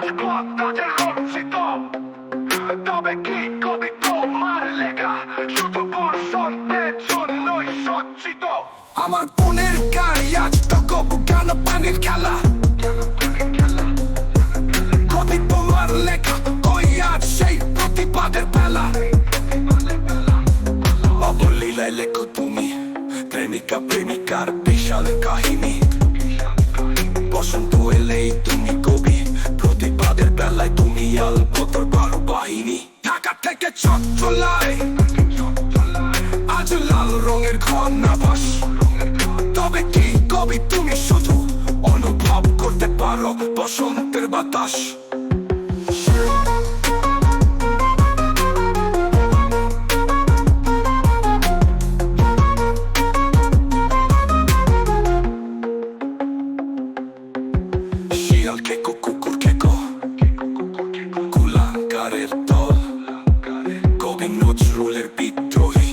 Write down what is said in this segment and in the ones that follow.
রাজপথ তাদের রঞ্জিত, তবে কি কবি তোমার লেখা শুধু বসন্তের জন্যই সজ্জিত? আমার বোনের গাড়ি আজ তো কবু কেন পানির খেলা, কবি তোমার লেখা ওই আজ সেই প্রতিবাদের বেলা। অবলীলায় লেখো তুমি প্রেমিকা প্রেমিকার বিশাল কাহিনী, বসন্ত এলেই তুমি কবি, প্রতিবাদের বেলায় তুমি আলবদর বারো বাহিনী। ঢাকা থেকে চট্টলায় আজ লাল রঙের ঘনাবাস, তবে কি কবি তুমি শুধু অনুভব করতে পারো বসন্তের বাতাস? শিয়াল কেকো কুকুর কেকো কুলাঙ্গারের দল, কবি নজরুলের বিদ্রোহী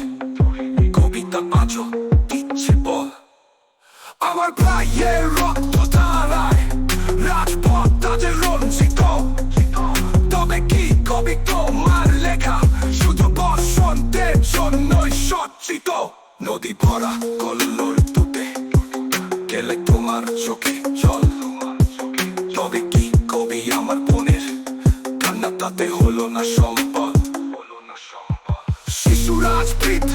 কবিতা আজও দিচ্ছে বল। আমার ভাইয়ের রক্ত ধারায় রাজপথ তাদের রঞ্জিত, তবে কি কবি তোমার লেখা শুধু বসন্তের জন্যই সজ্জিত? নদী ভরা কল্লোল টুটে গেলে তোমার চোখে জল, তবে কি কবি আমার বোনের কান্না তাতে হলো না সম্পদ? শিশু রাজপ্রীত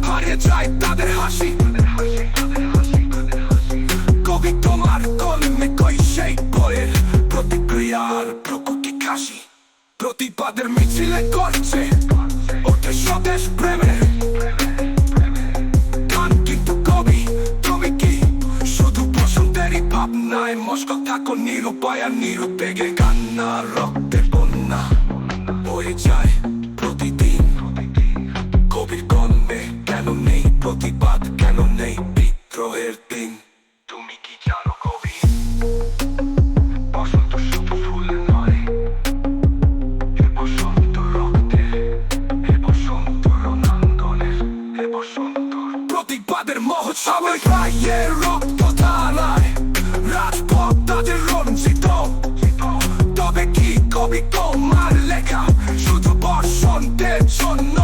হারিয়ে যায় তাদের হাসি, কবি তোমার কলমে কই সেই বইয়ের প্রতিক্রিয়ার প্রকৃতি কাশি। প্রতিবাদের মিছিলে করছে ওঠে স্বদেশ প্রেমের গান, কিন্তু কবি তুমি কি শুধু বসন্তেরই ভাবনায় মস্ত থাকো নিরুপায় আর নিরুদ্বেগে? কান্না রক্তের বন্যা বয়ে যায় প্রতিদিন, কবির কলমে কেন নেই প্রতিবাদ, কেন নেই বিদ্রোহের দিন? তুমি কি জানো কবি, বসন্ত শুধু ফুল নয়, এ বসন্ত রক্তের, এ বসন্ত রণাঙ্গনের, এ বসন্ত প্রতিবাদের মহোৎসবের ভাইয়ের রক্ত ধারায় রাজপথ তাদের রঞ্জিত, তবে কি কবি তোমার লেখা শুধু বসন্তের জন্য